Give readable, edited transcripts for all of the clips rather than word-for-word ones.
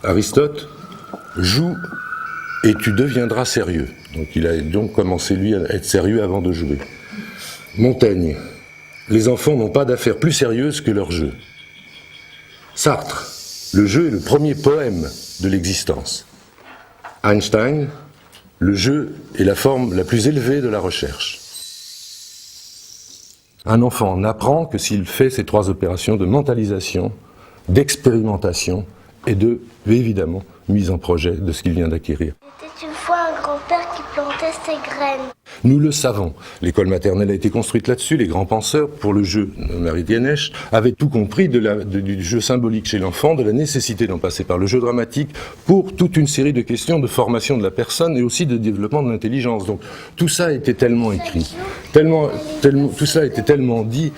Aristote, joue et tu deviendras sérieux. Donc il a donc commencé lui à être sérieux avant de jouer. Montaigne, les enfants n'ont pas d'affaires plus sérieuses que leur jeu. Sartre, le jeu est le premier poème de l'existence. Einstein, le jeu est la forme la plus élevée de la recherche. Un enfant n'apprend que s'il fait ces trois opérations de mentalisation, d'expérimentation et de, évidemment, mise en projet de ce qu'il vient d'acquérir. Il était une fois un grand-père qui plantait ses graines. Nous le savons. L'école maternelle a été construite là-dessus. Les grands penseurs, pour le jeu, Marie Dienesch, avaient tout compris du jeu symbolique chez l'enfant, de la nécessité d'en passer par le jeu dramatique pour toute une série de questions de formation de la personne et aussi de développement de l'intelligence. Donc tout ça était tellement écrit, tout ça était tellement dit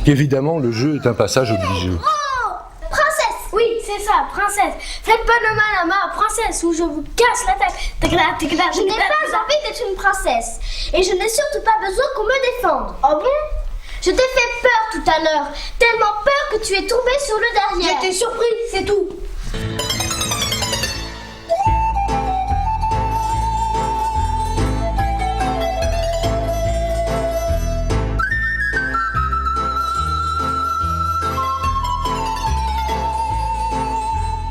qu'évidemment le jeu est un passage obligé. Oui, c'est ça, princesse. Faites pas de mal à ma princesse ou je vous casse la tête. Je n'ai pas envie d'être une princesse. Et je n'ai surtout pas besoin qu'on me défende. Oh bon? Je t'ai fait peur tout à l'heure. Tellement peur que tu es tombé sur le derrière. J'étais surpris, c'est tout.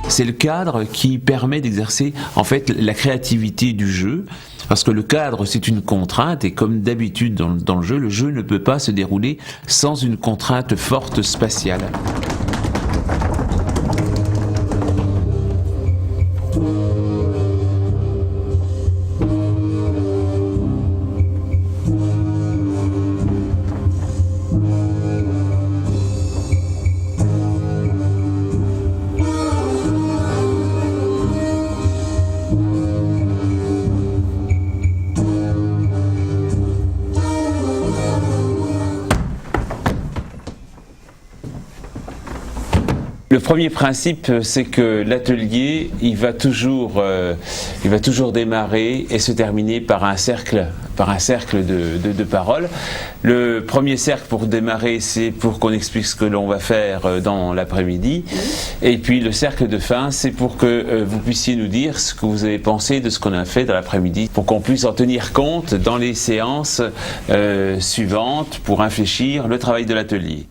C'est le cadre qui permet d'exercer en fait la créativité du jeu, parce que le cadre c'est une contrainte et comme d'habitude dans le jeu ne peut pas se dérouler sans une contrainte forte spatiale. Le premier principe, c'est que l'atelier, il va toujours démarrer et se terminer par un cercle de paroles. Le premier cercle pour démarrer, c'est pour qu'on explique ce que l'on va faire dans l'après-midi. Et puis le cercle de fin, c'est pour que vous puissiez nous dire ce que vous avez pensé de ce qu'on a fait dans l'après-midi, pour qu'on puisse en tenir compte dans les séances suivantes pour infléchir le travail de l'atelier.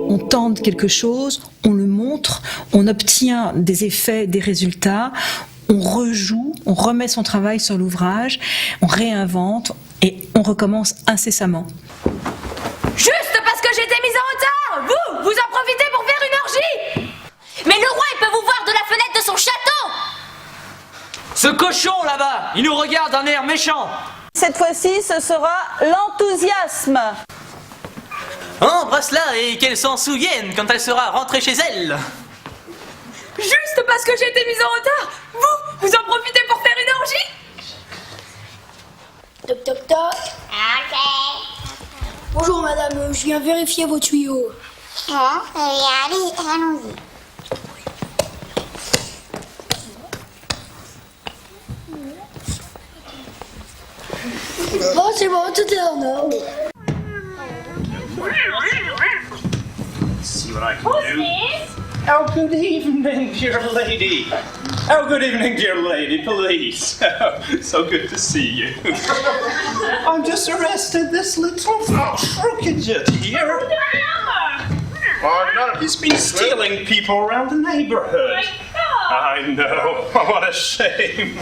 On tente quelque chose, on le montre, on obtient des effets, des résultats, on rejoue, on remet son travail sur l'ouvrage, on réinvente et on recommence incessamment. Juste parce que j'ai été mise en retard, vous en profitez pour faire une orgie. Mais le roi, il peut vous voir de la fenêtre de son château. Ce cochon là-bas, il nous regarde d'un air méchant. Cette fois-ci, ce sera l'enthousiasme. Embrasse-la et qu'elle s'en souvienne quand elle sera rentrée chez elle. Juste parce que j'ai été mise en retard, vous en profitez pour faire une orgie. Toc toc toc. Ok. Bonjour madame, je viens vérifier vos tuyaux. Allez, allons-y. Oh c'est bon, tout est en ordre. See what I can do. Oh, good evening, dear lady. Oh, good evening, dear lady, police. So good to see you. I've just arrested this little crooked here. Oh, none of he's been stealing people around the neighborhood. I know. What a shame.